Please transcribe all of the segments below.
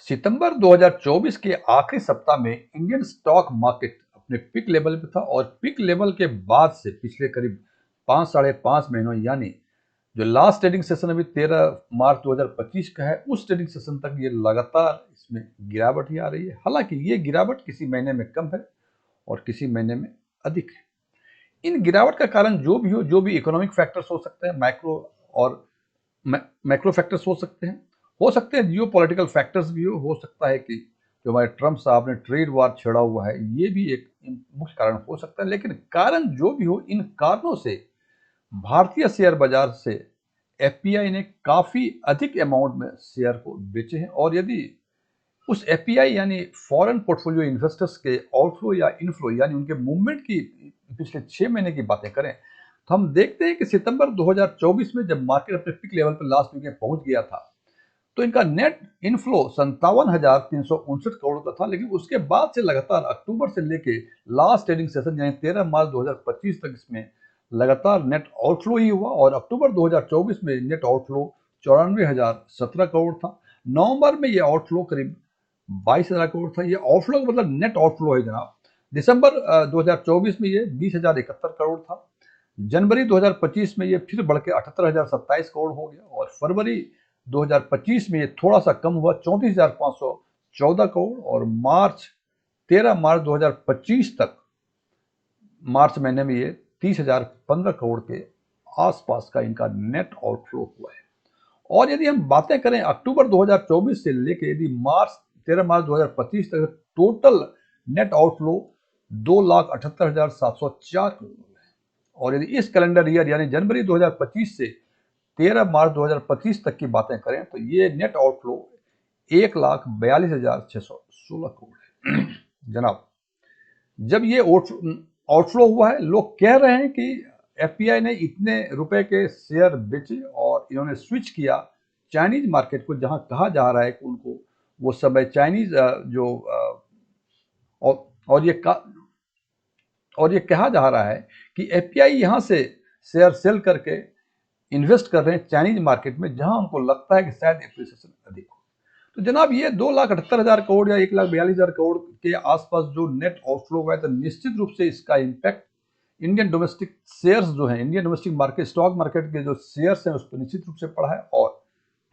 सितंबर 2024 के आखिरी सप्ताह में इंडियन स्टॉक मार्केट अपने पिक लेवल पे था और पिक लेवल के बाद से पिछले करीब 5 साढ़े 5 महीनों यानी जो लास्ट ट्रेडिंग सेशन अभी 13 मार्च 2025 का है, उस ट्रेडिंग सेशन तक ये लगातार इसमें गिरावट ही आ रही है। हालांकि ये गिरावट किसी महीने में कम है और किसी महीने में अधिक है। इन गिरावट का कारण जो भी हो, जो भी इकोनॉमिक फैक्टर्स हो सकते हैं, माइक्रो और मैक्रो फैक्टर्स हो सकते हैं जियो पॉलिटिकल फैक्टर्स भी हो सकता है कि जो हमारे ट्रम्प साहब ने ट्रेड वार छेड़ा हुआ है, ये भी एक मुख्य कारण हो सकता है। लेकिन कारण जो भी हो, इन कारणों से भारतीय शेयर बाजार से एफपीआई ने काफी अधिक अमाउंट में शेयर को बेचे हैं। और यदि उस एफपीआई यानी फॉरेन पोर्टफोलियो इन्वेस्टर्स के आउटफ्लो या इनफ्लो यानी उनके मूवमेंट की पिछले 6 महीने की बातें करें, तो हम देखते हैं कि सितंबर 2024 में जब मार्केट अपने पिक लेवल पर लास्ट वीक में पहुंच गया था, तो इनका नेट इनफ्लो 57,369 करोड़ का था। लेकिन उसके बाद से लगातार अक्टूबर से लेके लास्ट ट्रेडिंग सेशन यानी 13 मार्च 2025 तक इसमें लगातार नेट आउटफ्लो ही हुआ और अक्टूबर 2024 में नेट आउटफ्लो 94,017 करोड़ था। नवंबर में ये आउटफ्लो करीब 22,000 करोड़ था। ये आउटफ्लो का मतलब नेट आउटफ्लो है जनाब। दिसंबर 2024 में ये 20,071 करोड़ था। जनवरी 2025 में ये फिर बढ़ के 78,027 करोड़ हो गया और फरवरी 2025 में ये थोड़ा सा कम हुआ 34,514 करोड़ और 13 मार्च 2025 तक मार्च महीने में ये 30,015 करोड़ के आसपास का इनका नेट आउटफ्लो हुआ है। और यदि हम बातें करें अक्टूबर 2024 से लेके यदि 13 मार्च 2025 तक टोटल नेट आउटफ्लो 2,78,704 करोड़ है। और यदि इस कैलेंडर ईयर यानी जनवरी 2025 से 13 मार्च 2025 तक की बातें करें तो ये नेट आउटफ्लो 1,42,616 करोड़ है। जनाब, जब ये आउटफ्लो हुआ है, लोग कह रहे हैं कि एफपीआई ने इतने रुपए के शेयर बेचे और इन्होंने स्विच किया चाइनीज मार्केट को, जहां कहा जा रहा है कि उनको वो सब चाइनीज जो और ये कहा जा रहा है कि एफपीआई यहां से शेयर सेल करके इन्वेस्ट कर रहे हैं चाइनीज मार्केट में, जहां उनको लगता है कि शायद एप्रिसिएशन अधिक हो। तो जनाब, ये 2,78,000 करोड़ या 1,42,000 करोड़ के आसपास जो नेट आउटफ्लो हुआ है, तो निश्चित रूप से इसका इम्पैक्ट इंडियन डोमेस्टिक शेयर्स जो है, Indian domestic market stock market के जो शेयर्स हैं उस पर निश्चित रूप से पड़ा है। और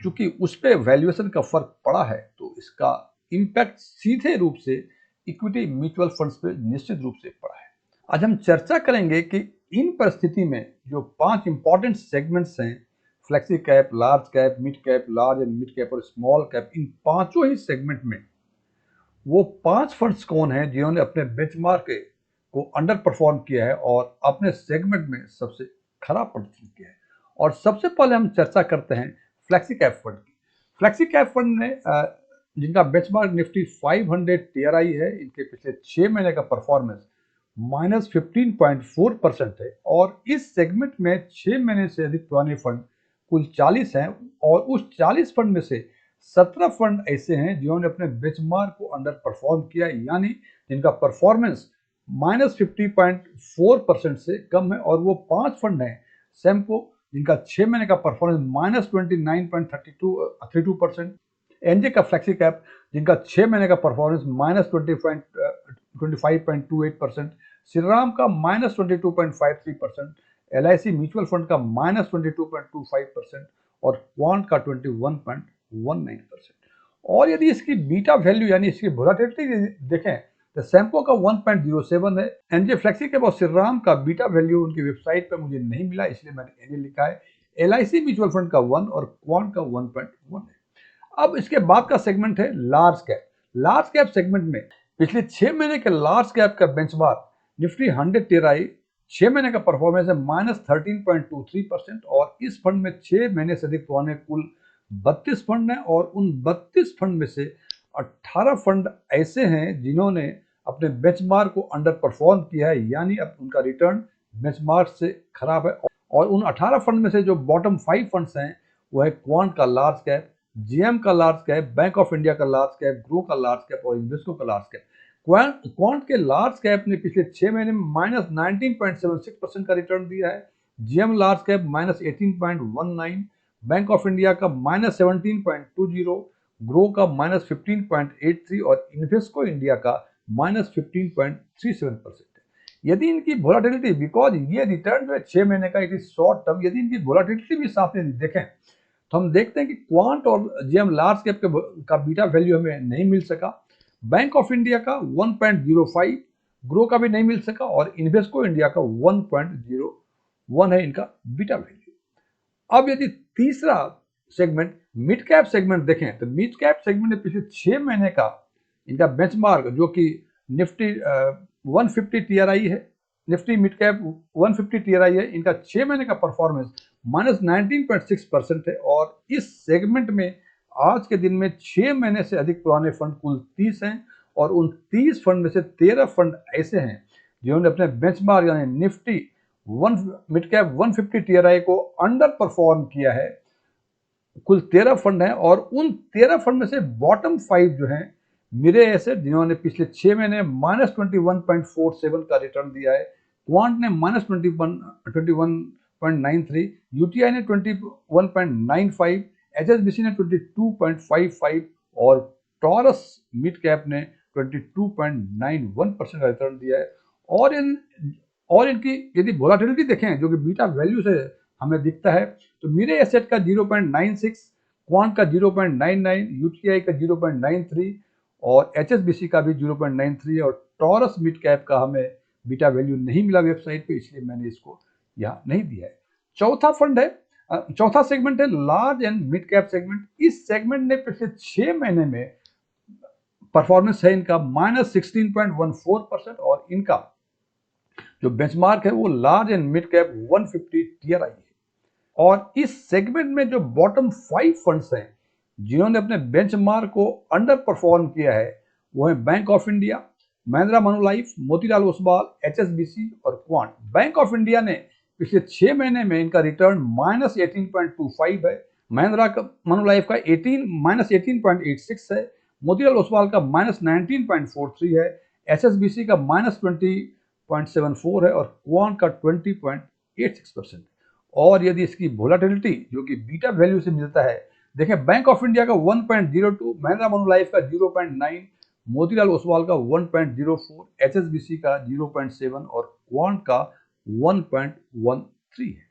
चूंकि उस पर वैल्यूएशन का फर्क पड़ा है, तो इसका इम्पैक्ट सीधे रूप से इक्विटी म्यूचुअल फंड्स पे निश्चित रूप से पड़ा है। आज हम चर्चा करेंगे कि इन परिस्थिति में जो 5 इंपॉर्टेंट सेगमेंट्स हैं, flexi cap, large cap, mid cap, large and mid cap और स्मॉल कैप, इन पांचों ही सेगमेंट में वो 5 फंड्स कौन हैं जिन्होंने अपने बेंचमार्क को अंडर परफॉर्म किया है और अपने सेगमेंट में सबसे खराब प्रदर्शन किया है। और सबसे पहले हम चर्चा करते हैं फ्लेक्सी कैप फंड की। फ्लेक्सी कैप फंड ने जिनका बेंचमार्क निफ्टी 500 टीआरआई है, इनके पिछले 6 महीने का परफॉर्मेंस -15.4% है। और इस सेगमेंट में 6 महीने से अधिक पुराने फंड कुल 40 हैं और उस 40 फंड में से 17 फंड ऐसे हैं जिन्होंने अपने बेंचमार्क को अंडर परफॉर्म किया, यानी जिनका परफॉर्मेंस -50.4% से कम है। और वो 5 फंड हैं सेम्को, जिनका 6 महीने का परफॉर्मेंस -29.32%, एनजे का फ्लेक्सी कैप जिनका 6 महीने का परफॉर्मेंस -25.28%, श्रीराम का -22.53%, एलआईसी म्यूचुअल फंड का -22.25% और क्वांट का 21.19%। और यदि इसकी बीटा वैल्यू यानी इसकी वोलेटिलिटी देखें तो सैम्पो का 1.07 है, एनजे फ्लेक्सी कैप और श्रीराम का बीटा वैल्यू उनकी वेबसाइट पर मुझे नहीं मिला, इसलिए मैंने एनजे लिखा है। एलआईसी म्यूचुअल फंड का 1 और क्वांट का 1.1 है। अब इसके बाद का सेगमेंट है large cap. Large cap segment में पिछले 6 महीने के लार्ज कैप का बेंचमार्क निफ्टी 100 टीआरआई 6 महीने का परफॉर्मेंस है -13.23%। और इस फंड में 6 महीने से अधिक पुराने कुल 32 फंड हैं और उन 32 फंड में से 18 फंड ऐसे हैं जिन्होंने अपने बेंचमार्क को अंडर परफॉर्म किया है, यानी अब उनका रिटर्न बेंचमार्क से खराब है। और उन 18 फंड में से जो बॉटम 5 फंड्स हैं वो है क्वांट का लार्ज कैप, जीएम का large cap, bank of India का लार्ज कैप, ग्रो का लार्ज कैप और इन्वेस्को का लार्ज कैप। क्वांट के लार्ज कैप ने पिछले 6 महीने में -19.76% का रिटर्न दिया है, GM large cap -18.19, bank of India का -17.20, ग्रो का -15.83 और इन्वेस्को इंडिया का -15.37% है। यदि इनकी वोलाटिलिटी, बिकॉज ये रिटर्न जो है 6 महीने का, इट इज शॉर्ट टर्म, यदि इनकी वोलाटिलिटी भी साथ में देखें तो हम देखते हैं कि क्वांट और जेएम लार्ज कैप का बीटा वैल्यू हमें नहीं मिल सका। बैंक ऑफ इंडिया का 1.05, ग्रो का भी नहीं मिल सका, और इन्वेस्को इंडिया का 1.01 है इनका बीटा वैल्यू। अब यदि तीसरा सेगमेंट मिड कैप सेगमेंट देखें तो मिड कैप सेगमेंट ने पिछले 6 महीने का इनका बेंचमार्क जो कि निफ्टी 150 टीआरआई है, निफ्टी मिड कैप 150 टीआरआई है, इनका 6 महीने का परफॉर्मेंस -19.6% है। और इस सेगमेंट में आज के दिन में 6 महीने से अधिक पुराने फंड कुल 30 हैं, और उन 30 फंड में से 13 फंड ऐसे हैं जिन्होंने अपने बेंचमार्क यानी निफ्टी मिड कैप 150 टीआरआई को अंडर परफॉर्म किया है। कुल 13 फंड हैं, और उन 13 फंड में से बॉटम 5 जो हैं मिरे एसेट, जिन्होंने पिछले 6 महीने -21.47 का रिटर्न दिया है, क्वांट ने -21.93, यूटीआई ने 21.95, एचएसबीसी ने 22.55 और टॉरस मिड कैप ने 22.91% का रिटर्न दिया है। और इनकी यदि वोलाटिलिटी देखें जो कि बीटा वैल्यू से हमें दिखता है, तो मिरे एसेट का 0.96, क्वांट का 0.99, यूटीआई का 0.93 और एचएसबीसी का भी 0.93, और टॉरस मिड कैप का हमें बीटा वैल्यू नहीं मिला वेबसाइट पे, इसलिए मैंने इसको यहाँ नहीं दिया है। चौथा सेगमेंट है large and mid cap segment. इस सेगमेंट ने पिछले 6 महीने में परफॉर्मेंस है इनका -16.14%, और इनका जो बेंचमार्क है वो large and mid cap 150 TRI है। और इस सेगमेंट में जो बॉटम 5 फंड्स हैं जिन्होंने अपने बेंचमार्क को अंडर परफॉर्म किया है, वो है bank of India, Mahindra Manulife, Motilal Oswal, HSBC और क्वांट। बैंक ऑफ इंडिया ने पिछले 6 महीने में इनका रिटर्न -18.25 है, महिंद्रा मनुलाइफ का -18.86 है, मोतीलाल ओसवाल का -19.43 है, एचएसबीसी का -20.74 है, और क्वांट का 20.86%। और यदि इसकी वोलाटिलिटी जो कि बीटा वैल्यू से मिलता है, देखें बैंक ऑफ इंडिया का 1.02, महिंद्रा मनुलाइफ का 0.9, मोतीलाल ओसवाल का 1.04, एचएसबीसी का 0.7 और क्वांट का 1.13 है।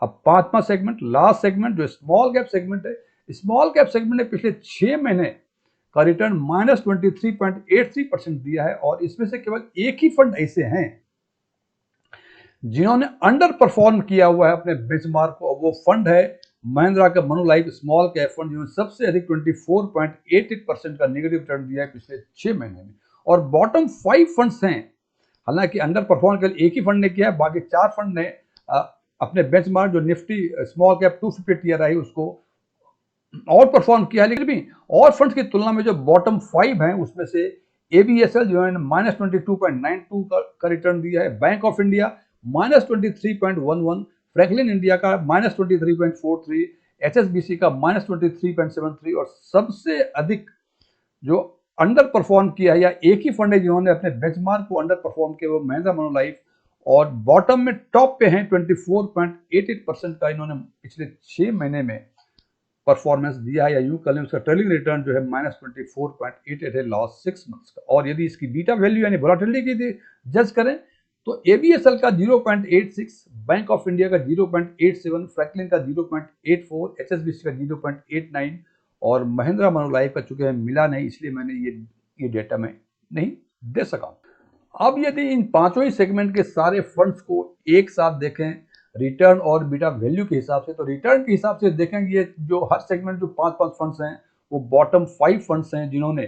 अब पांचवा सेगमेंट, लास्ट सेगमेंट जो स्मॉल कैप सेगमेंट है, स्मॉल कैप सेगमेंट ने पिछले 6 महीने का रिटर्न -23.83% दिया है, और इसमें से केवल एक ही फंड ऐसे हैं जिन्होंने अंडर परफॉर्म किया हुआ है अपने बेंचमार्क को। वो फंड है महिंद्रा का मनुलाइफ स्मॉल कैप फंड, जिन्होंने सबसे अधिक 24.88% का नेगेटिव रिटर्न दिया है पिछले 6 महीने में। और बॉटम 5 फंड्स हैं, हालांकि अंडर परफॉर्म केवल एक ही फंड ने किया है, बाकी 4 फंड ने अपने बेंचमार्क जो निफ्टी स्मॉल कैप 250 टीआरआई उसको और परफॉर्म किया है। लेकिन भी और फंड्स की तुलना में जो बॉटम 5 हैं उसमें से एबीएसएल जो है -22.92 का रिटर्न दिया है, bank of India -23.11, Franklin India का -23.43, एचएसबीसी का -23.73, और सबसे अधिक जो अंडर परफॉर्म किया है या एक ही फंड है जिन्होंने अपने बेंचमार्क को अंडर परफॉर्म किया वो महिंद्रा मनुलाइफ, और बॉटम में टॉप पे हैं 24.88% का इन्होंने पिछले 6 महीने में परफॉर्मेंस दिया है, या यूं कह लें उसका ट्रेलिंग रिटर्न जो है -24.88 है लास्ट 6 मंथ्स का। और यदि इसकी बीटा वैल्यू यानी वोलाटिलिटी की जज करें तो एबीएसएल का 0.86, बैंक ऑफ इंडिया का 0.87, फ्रैंकलिन का 0.84, एचएसबीसी का 0.89 और महिंद्रा मनुलाइफ का चूंकि मिला नहीं इसलिए मैंने ये डेटा में नहीं दे सका। अब यदि इन पांचों ही सेगमेंट के सारे फंड्स को एक साथ देखें रिटर्न और बीटा वैल्यू के हिसाब से, तो रिटर्न के हिसाब से देखेंगे ये जो हर सेगमेंट जो 5 फंड्स हैं वो बॉटम 5 फंड्स हैं जिन्होंने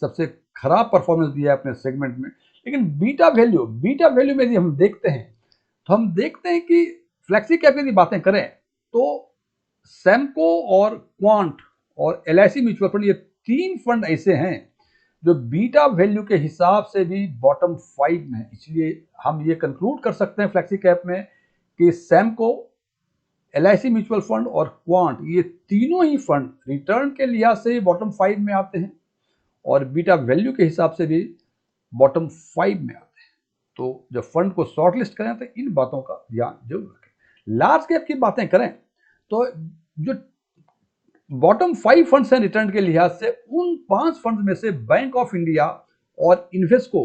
सबसे खराब परफॉर्मेंस दिया है अपने सेगमेंट में। लेकिन बीटा वैल्यू में यदि हम देखते हैं तो हम देखते हैं कि फ्लेक्सी कैप की बातें करें तो सैमको और क्वांट और एलआईसी म्यूचुअल फंड, ये 3 फंड ऐसे हैं जो बीटा वैल्यू के हिसाब से भी बॉटम 5 में है। इसलिए हम ये कंक्लूड कर सकते हैं फ्लेक्सी कैप में कि सैमको, एलआईसी म्यूचुअल फंड और क्वांट, ये तीनों ही फंड रिटर्न के लिहाज से बॉटम 5 में आते हैं और बीटा वैल्यू के हिसाब से भी बॉटम 5 में आते हैं। तो जब फंड को शॉर्टलिस्ट करें तो इन बातों का ध्यान जरूर रखें। लार्ज कैप की बातें करें तो जो बॉटम 5 फंड्स हैं रिटर्न के लिहाज से, उन 5 फंड्स में से बैंक ऑफ इंडिया और इन्वेस्को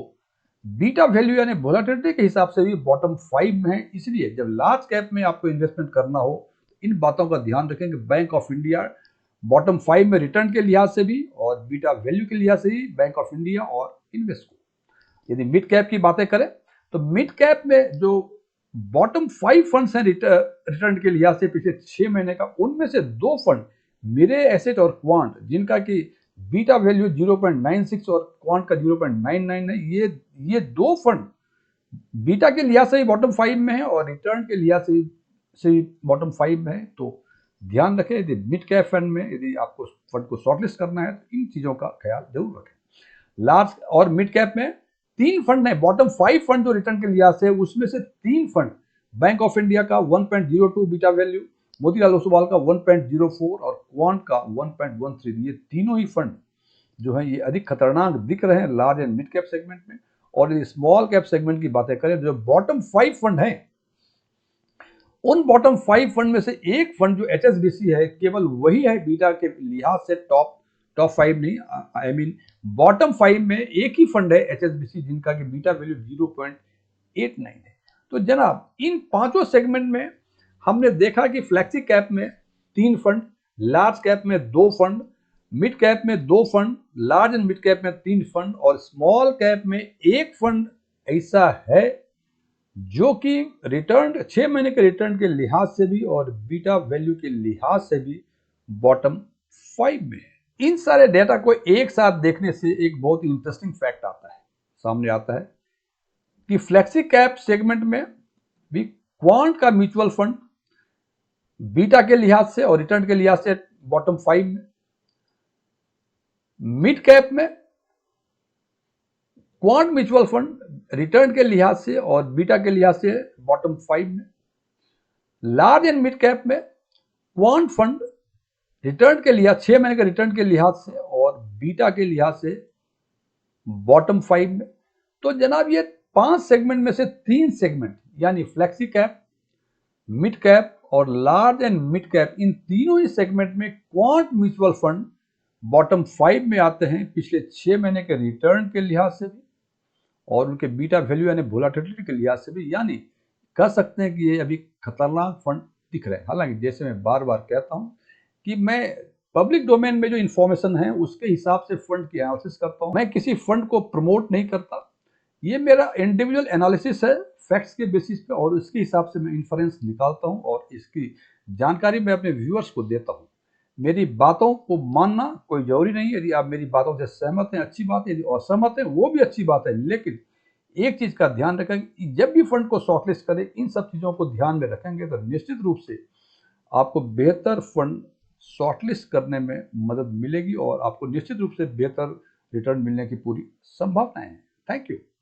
बीटा वैल्यू यानी वोलेटिलिटी के हिसाब से भी बॉटम 5 में है। इसलिए जब लार्ज कैप में आपको इन्वेस्टमेंट करना हो, इन बातों का ध्यान रखें कि बैंक ऑफ इंडिया बॉटम 5 में रिटर्न के लिहाज से भी और बीटा वैल्यू के लिहाज से भी बैंक ऑफ इंडिया और इन्वेस्को। यदि मिड कैप की बातें करें तो मिड कैप में जो बॉटम 5 फंड्स हैं रिटर्न के लिहाज से पिछले 6 महीने का, उनमें से 2 फंड मेरे एसेट और क्वांट, जिनका कि बीटा वैल्यू 0.96 और क्वांट का 0.99 है, ये 2 फंड बीटा के लिहाज से ही बॉटम 5 में है और रिटर्न के लिहाज से बॉटम 5 में है। तो ध्यान रखें, यदि मिड कैप फंड में यदि आपको फंड को शॉर्टलिस्ट करना है तो इन चीज़ों का ख्याल जरूर रखें। लार्ज और मिड कैप में 3 फंड है, बॉटम 5 फंड जो रिटर्न के लिहाज से, उसमें से 3 फंड बैंक ऑफ इंडिया का 1.02 बीटा वैल्यू, मोतीलाल ओसवाल का 1.04 और क्वांट का 1.13, ये तीनों ही फंड जो है ये अधिक खतरनाक दिख रहे हैं large and mid cap segment में। और यदि स्मॉल कैप सेगमेंट की बातें करें, जो बॉटम 5 फंड है, उन बॉटम 5 फंड में से एक फंड जो HSBC है, केवल वही है बीटा के लिहाज से टॉप 5 नहीं, आई मीन बॉटम 5 में एक ही फंड है HSBC जिनका कि बीटा वैल्यू 0.89 है। तो जनाब इन पांचों सेगमेंट में हमने देखा कि फ्लैक्सी कैप में 3 फंड, लार्ज कैप में 2 फंड, मिड कैप में 2 fund, large and mid cap में 3 फंड और स्मॉल कैप में एक फंड ऐसा है जो कि रिटर्न 6 महीने के रिटर्न के लिहाज से भी और बीटा वैल्यू के लिहाज से भी बॉटम 5 में है। इन सारे डेटा को एक साथ देखने से एक बहुत ही इंटरेस्टिंग फैक्ट सामने आता है कि फ्लेक्सी कैप सेगमेंट में भी क्वांट का म्यूचुअल फंड बीटा के लिहाज से और रिटर्न के लिहाज से बॉटम 5 में, मिड कैप में क्वांट म्यूचुअल फंड रिटर्न के लिहाज से और बीटा के लिहाज से बॉटम 5 में, लार्ज एंड मिड कैप में क्वांट फंड रिटर्न के लिहाज 6 महीने के रिटर्न के लिहाज से और बीटा के लिहाज से बॉटम 5 में। तो जनाब ये 5 सेगमेंट में से 3 सेगमेंट यानी फ्लेक्सी कैप, मिड कैप और लार्ज एंड मिड कैप, इन तीनों ही सेगमेंट में क्वांट म्यूचुअल फंड बॉटम 5 में आते हैं पिछले 6 महीने के रिटर्न के लिहाज से भी और उनके बीटा वैल्यू यानी वोलेटिलिटी के लिहाज से भी, यानी कह सकते हैं कि ये अभी खतरनाक फंड दिख रहे हैं। हालांकि जैसे मैं बार बार कहता हूं कि मैं पब्लिक डोमेन में जो इन्फॉर्मेशन है उसके हिसाब से फंड की एनालिसिस करता हूं, मैं किसी फंड को प्रमोट नहीं करता। ये मेरा इंडिविजुअल एनालिसिस है फैक्ट्स के बेसिस पे और उसके हिसाब से मैं इन्फ्रेंस निकालता हूं और इसकी जानकारी मैं अपने व्यूअर्स को देता हूं। मेरी बातों को मानना कोई जरूरी नहीं है, यदि आप मेरी बातों से सहमत हैं अच्छी बात है, यदि असहमत हैं वो भी अच्छी बात है। लेकिन एक चीज का ध्यान रखें कि जब भी फंड को शॉर्टलिस्ट करें, इन सब चीजों को ध्यान में रखेंगे तो निश्चित रूप से आपको बेहतर फंड शॉर्टलिस्ट करने में मदद मिलेगी और आपको निश्चित रूप से बेहतर रिटर्न मिलने की पूरी संभावना है। Thank you.